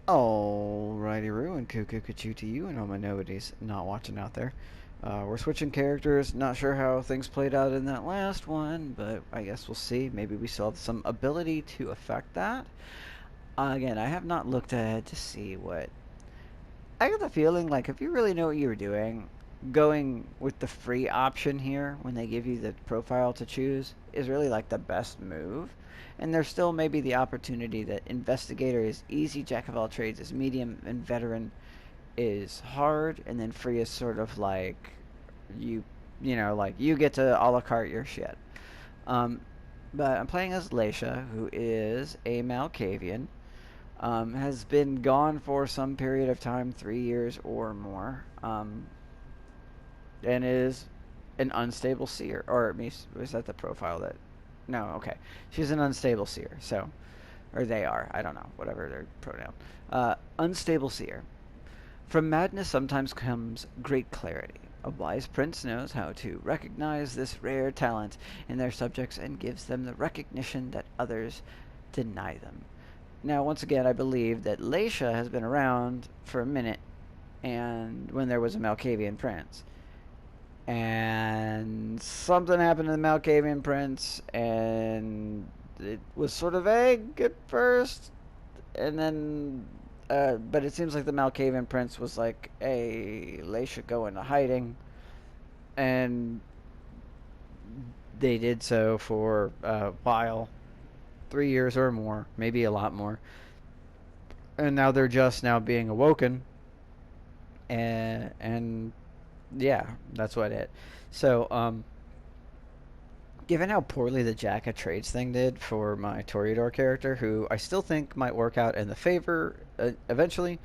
Alrighty, Roo, and Cuckoo Kachu to you, and all my nobodies not watching out there. We're switching characters. Not sure how things played out in that last one, but I guess we'll see. Maybe we still have some ability to affect that. Again, I have not looked ahead to see what. I got the feeling like if you really know what you were doing, going with the free option here when they give you the profile to choose is really like the best move. And there's still maybe the opportunity that investigator is easy, jack of all trades is medium, and veteran is hard, and then free is sort of like you like you get to a la carte your shit. Um, but I'm playing as Leisha, who is a Malkavian. Has been gone for some period of time, 3 years or more, and is an unstable seer. Or is that the profile that? No, okay. She's an unstable seer. So, or they are. I don't know. Whatever their pronoun. Unstable seer. From madness sometimes comes great clarity. A wise prince knows how to recognize this rare talent in their subjects and gives them the recognition that others deny them. Now, once again, I believe that Laisha has been around for a minute, and when there was a Malkavian prince, and something happened to the Malkavian prince, and it was sort of vague at first, and then, but it seems like the Malkavian prince was like, "Hey, Laisha, go into hiding," and they did so for a while, 3 years or more, maybe a lot more. And now they're just now being awoken, and yeah, that's what it. So given how poorly the Jack of Trades thing did for my Toreador character, who I still think might work out in the favor eventually,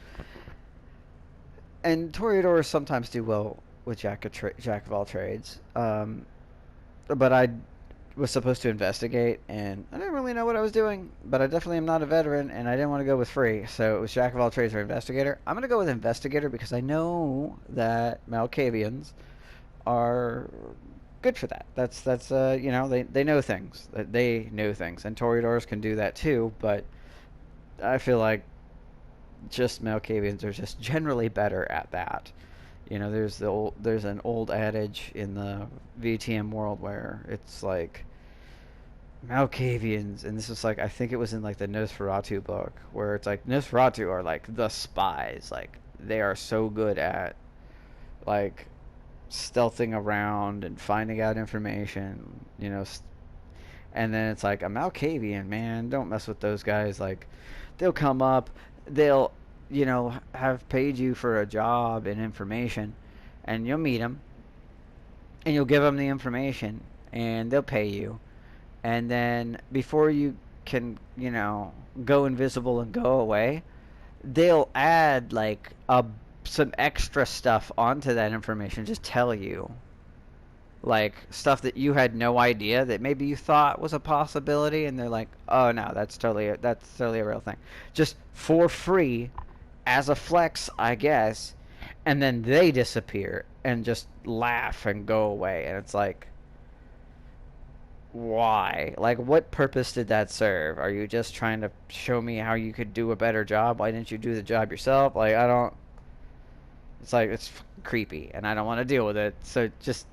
and Toreadors sometimes do well with Jack of all trades, but I was supposed to investigate, and I didn't really know what I was doing, but I definitely am not a veteran, and I didn't want to go with free, so it was Jack of all trades or investigator. I'm going to go with investigator because I know that Malkavians are good for that. That's they know things. They know things, and Toreadors can do that too, but I feel like just Malkavians are just generally better at that. There's an old adage in the VTM world where it's like Malkavians, and this is like I think it was in like the Nosferatu book where it's like Nosferatu are like the spies, like they are so good at like stealthing around and finding out information, and then it's like a Malkavian, man, don't mess with those guys. Like they'll come up, they'll have paid you for a job and information, and you'll meet them, and you'll give them the information, and they'll pay you, and then before you can go invisible and go away, they'll add like a some extra stuff onto that information, just tell you like stuff that you had no idea that maybe you thought was a possibility, and they're like, oh no, that's totally a real thing, just for free as a flex, I guess. And then they disappear and just laugh and go away, and it's like, why? Like, what purpose did that serve? Are you just trying to show me how you could do a better job? Why didn't you do the job yourself? Like, I don't. It's like it's creepy, and I don't want to deal with it. So just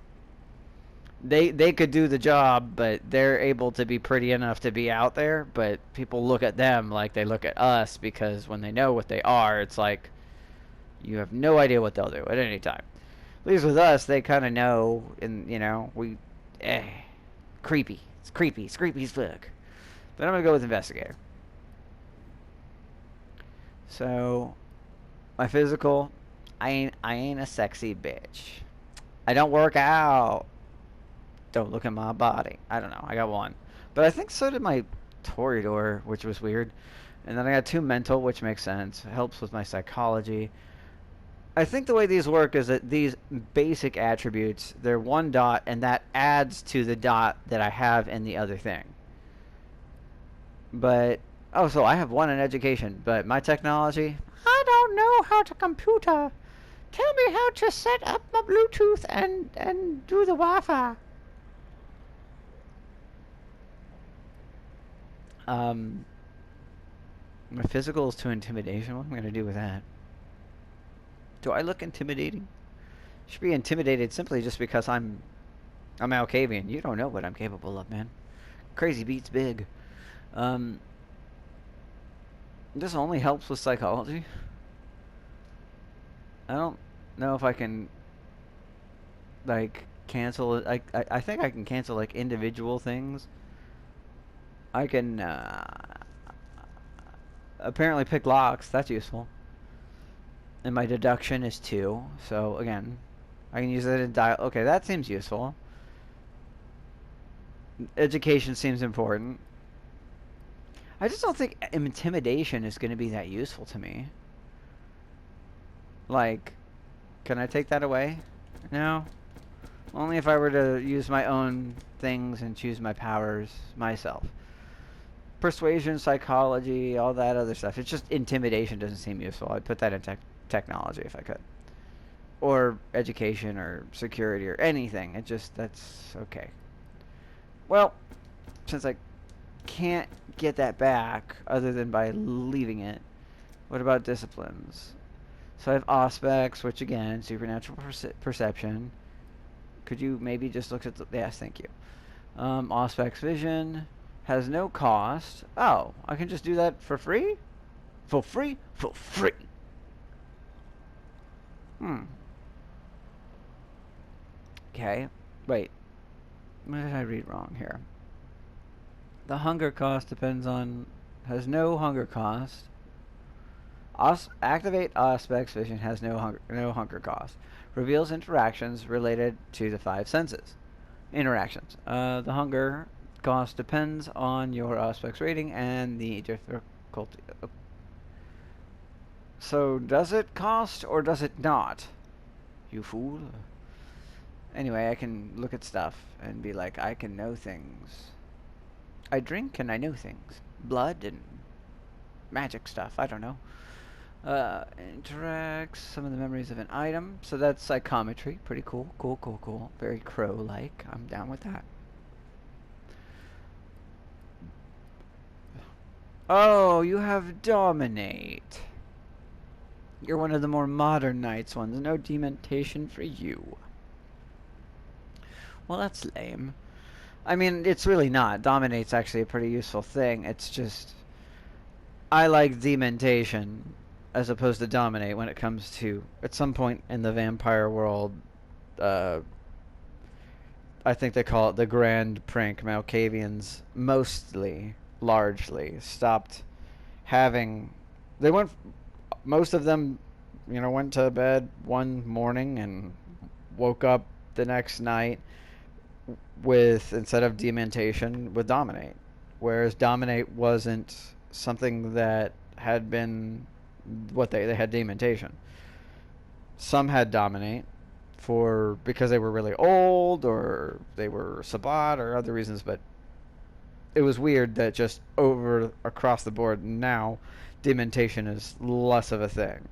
they could do the job, but they're able to be pretty enough to be out there. But people look at them like they look at us, because when they know what they are, it's like you have no idea what they'll do at any time. At least with us, they kind of know, and we, eh, creepy. It's creepy. It's creepy as fuck. But I'm gonna go with investigator. So my physical, I ain't a sexy bitch. I don't work out. Don't look at my body. I don't know. I got one, but I think so did my Toreador, which was weird. And then I got two mental, which makes sense. It helps with my psychology. I think the way these work is that these basic attributes, they're one dot, and that adds to the dot that I have in the other thing. But, oh, so I have one in education, but my technology, I don't know how to computer. Tell me how to set up my Bluetooth and do the Wi-Fi. Um, My physical is to intimidation. What am I gonna do with that? Do I look intimidating? Should be intimidated simply just because I'm Alcavian. You don't know what I'm capable of, man. Crazy beats big. Um, this only helps with psychology. I don't know if I can like cancel it. I think I can cancel like individual things. I can apparently pick locks. That's useful. And my deduction is 2. So again, I can use it in dial. Okay, that seems useful. Education seems important. I just don't think intimidation is going to be that useful to me. Like, can I take that away? No. Only if I were to use my own things and choose my powers myself. Persuasion, psychology, all that other stuff. It's just intimidation doesn't seem useful. I'd put that in technology if I could. Or education or security or anything. It just, that's okay. Well, since I can't get that back other than by leaving it, what about disciplines? So I have aspects, which again, supernatural perception. Could you maybe just look at the... Yes, thank you. Aspects vision has no cost. Oh, I can just do that for free? For free? For free. Okay. Wait. What did I read wrong here? The hunger cost depends on... Has no hunger cost. Activate aspects vision has no hunger cost. Reveals interactions related to the 5 senses. Interactions. The hunger cost depends on your aspects rating and the difficulty. So does it cost or does it not? You fool. Anyway, I can look at stuff and be like, I can know things. I drink and I know things. Blood and magic stuff. I don't know. Interacts some of the memories of an item. So that's psychometry. Pretty cool. Cool. Very crow-like. I'm down with that. Oh, you have dominate. You're one of the more modern knights ones. No dementation for you. Well, that's lame. I mean, it's really not. Dominate's actually a pretty useful thing. It's just... I like dementation as opposed to dominate when it comes to... At some point in the vampire world, I think they call it the Grand Prank. Malkavians mostly, largely, stopped having... They went... Most of them, you know, went to bed one morning and woke up the next night with, instead of dementation, with dominate. Whereas dominate wasn't something that had been what they had dementation. Some had dominate because they were really old or they were Sabbat or other reasons, but it was weird that just across the board now dementation is less of a thing.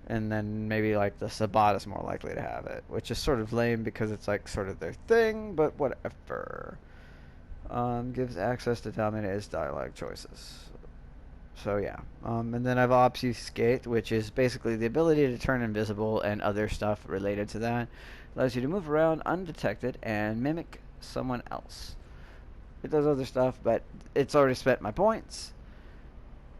And then maybe like the Sabbat is more likely to have it, which is sort of lame because it's like sort of their thing, but whatever. Gives access to dominate as dialogue choices. So yeah. And then I have obfuscate, which is basically the ability to turn invisible and other stuff related to that. Allows you to move around undetected and mimic someone else. It does other stuff, but it's already spent my points.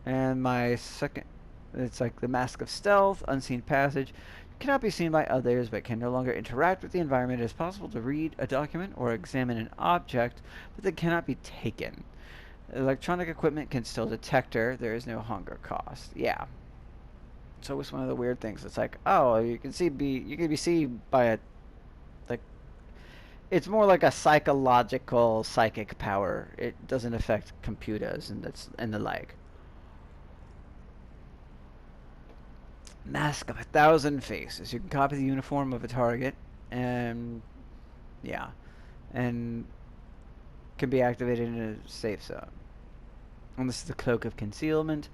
And my second, it's like the Mask of Stealth, Unseen Passage. Cannot be seen by others, but can no longer interact with the environment. It is possible to read a document or examine an object, but they cannot be taken. Electronic equipment can still detect her. There is no hunger cost. Yeah. So it's one of the weird things. It's like, oh, you can be seen by a, like, it's more like a psychological psychic power. It doesn't affect computers and the like. Mask of 1,000 faces. You can copy the uniform of a target, and yeah, and can be activated in a safe zone. And this is the Cloak of Concealment.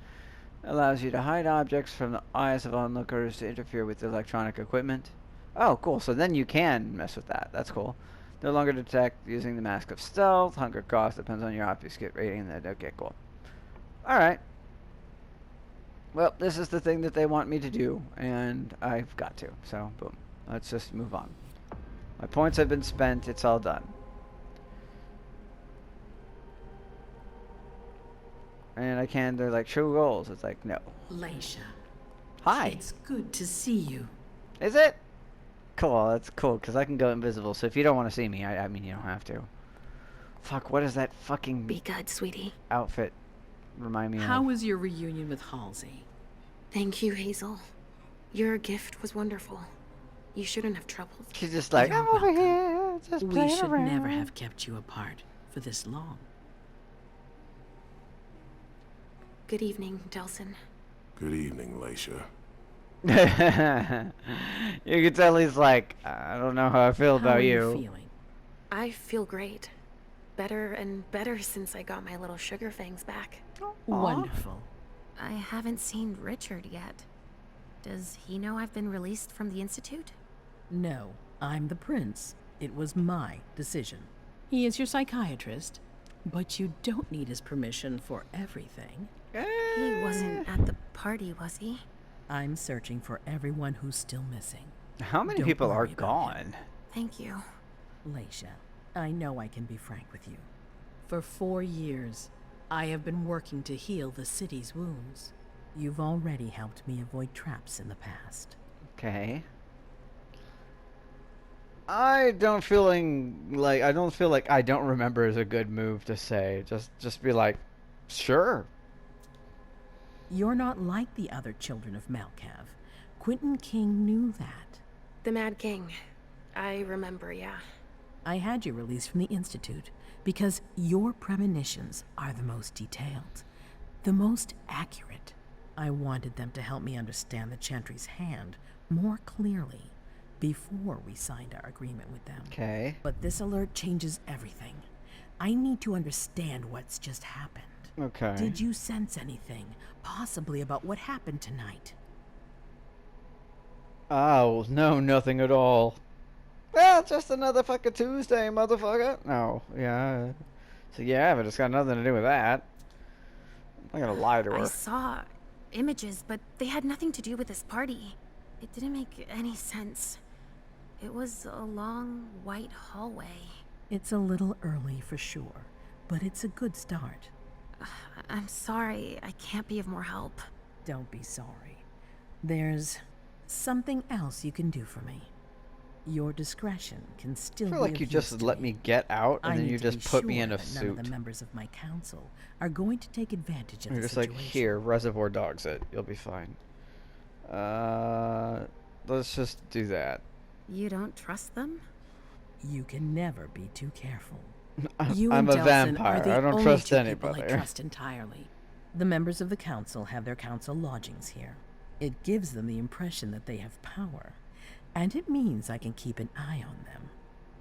Allows you to hide objects from the eyes of onlookers to interfere with electronic equipment. Oh, cool. So then you can mess with that. That's cool. No longer detect using the Mask of Stealth. Hunger cost depends on your obfuscate rating. Okay, cool. Alright. well, this is the thing that they want me to do, and I've got to. So, boom. Let's just move on. My points have been spent. It's all done. And I can, they're like, show goals. It's like, no. Leisha. Hi. It's good to see you. Is it? Cool, that's cool, because I can go invisible, so if you don't want to see me, I mean, you don't have to. Fuck, what is that fucking Be good, sweetie. outfit remind me How of? was your reunion with Halsey? Thank you, Hazel. Your gift was wonderful. You shouldn't have troubled. She's just like, You're I'm over welcome. here, just We playing should around. never have kept you apart for this long. Good evening, Delson. Good evening, Leisha. You can tell he's like, I don't know how I feel How about are you. you feeling? I feel great. Better and better since I got my little sugar fangs back. Wonderful. I haven't seen Richard yet. Does he know I've been released from the Institute? No, I'm the prince. It was my decision. He is your psychiatrist, but you don't need his permission for everything. He wasn't at the party, was he? I'm searching for everyone who's still missing. How many Don't people are worry about him. gone? Thank you. Leisha, I know I can be frank with you. For 4 years, I have been working to heal the city's wounds. You've already helped me avoid traps in the past. Okay. I don't feel like I don't remember is a good move to say. Just be like, sure. You're not like the other children of Malkav. Quentin King knew that. The Mad King. I remember, yeah. I had you released from the Institute because your premonitions are the most detailed, the most accurate. I wanted them to help me understand the Chantry's hand more clearly before we signed our agreement with them. Okay. But this alert changes everything. I need to understand what's just happened. Okay. Did you sense anything, possibly about what happened tonight? Oh, no, nothing at all. Well, just another fucking Tuesday, motherfucker. No, yeah. So yeah, but it's got nothing to do with that. I'm not gonna lie to her. I saw images, but they had nothing to do with this party. It didn't make any sense. It was a long, white hallway. It's a little early for sure, but it's a good start. I'm sorry, I can't be of more help. Don't be sorry. There's something else you can do for me. Your discretion can still I be feel like of you use just to let me get out, and I then need you to just be put me sure in a that none of suit. the members of my council are going to take advantage of You're the just like, situation. here, Reservoir Dogs it. You'll be fine. Let's just do that. You don't trust them? You can never be too careful. I'm You a and Delson vampire. are the I don't only trust two people I anybody. trust entirely. The members of the council have their council lodgings here. It gives them the impression that they have power, and it means I can keep an eye on them.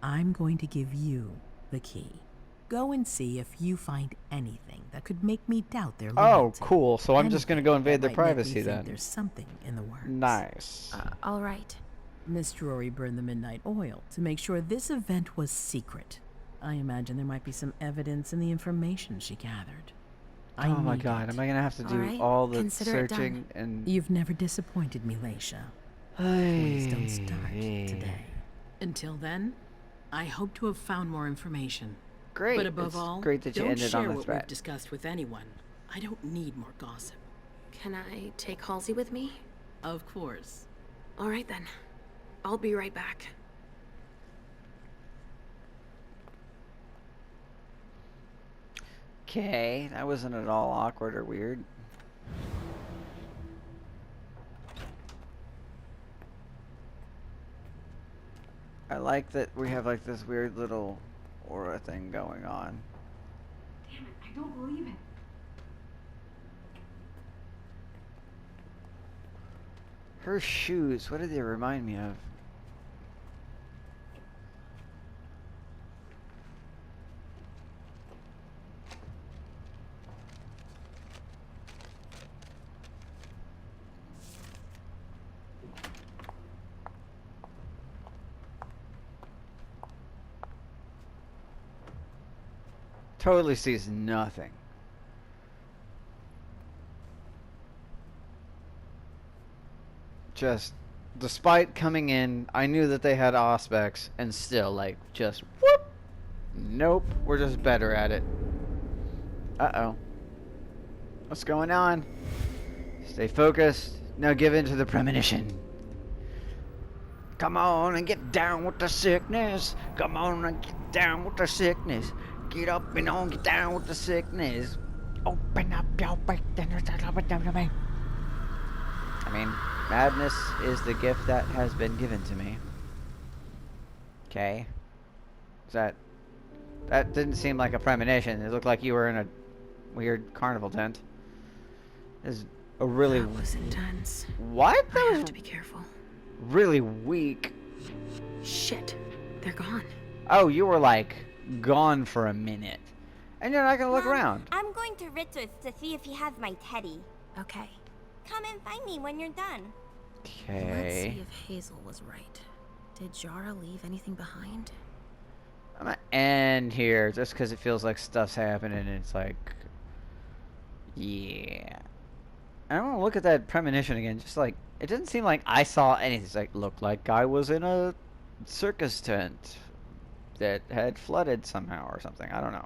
I'm going to give you the key. Go and see if you find anything that could make me doubt their Oh, loyalty. cool. So I'm just gonna go Anything invade that their might make me privacy think then. There's something in the works. Nice. All right. Miss Drury burned the midnight oil to make sure this event was secret. I imagine there might be some evidence in the information she gathered. I Oh my need god, it. am I gonna have to do Alright, all the consider it done. searching and... You've never disappointed me, Leisha. Please don't start today. Until then, I hope to have found more information. Great. But above it's all, great that you don't ended share on a what we've threat. discussed with anyone. I don't need more gossip. Can I take Halsey with me? Of course. All right then. I'll be right back. Okay, that wasn't at all awkward or weird. I like that we have like this weird little aura thing going on. Damn it, I don't believe it. Her shoes, what do they remind me of? Totally sees nothing. just, despite coming in, I knew that they had aspects, and still, like, just whoop. Nope, we're just better at it. Uh-oh. What's going on? Stay focused. Now give in to the premonition. Come on and get down with the sickness. Come on and get down with the sickness. Get up and on, get down with the sickness. Open up your brain. I mean, madness is the gift that has been given to me. Okay. That didn't seem like a premonition. It looked like you were in a weird carnival tent. This is a really... That was intense. What? I That have was to be careful. really weak. Shit. They're gone. Oh, you were like gone for a minute. And you're not gonna look Mom, around. I'm going to Ritter's to see if he has my teddy. Okay. Come and find me when you're done. Let's Okay. see if Hazel was right. Did Jara leave anything behind? I'm gonna end here just because it feels like stuff's happening and it's like... Yeah. I don't want to look at that premonition again. Just like, it didn't seem like I saw anything. It's like, looked like I was in a circus tent that had flooded somehow or something. I don't know.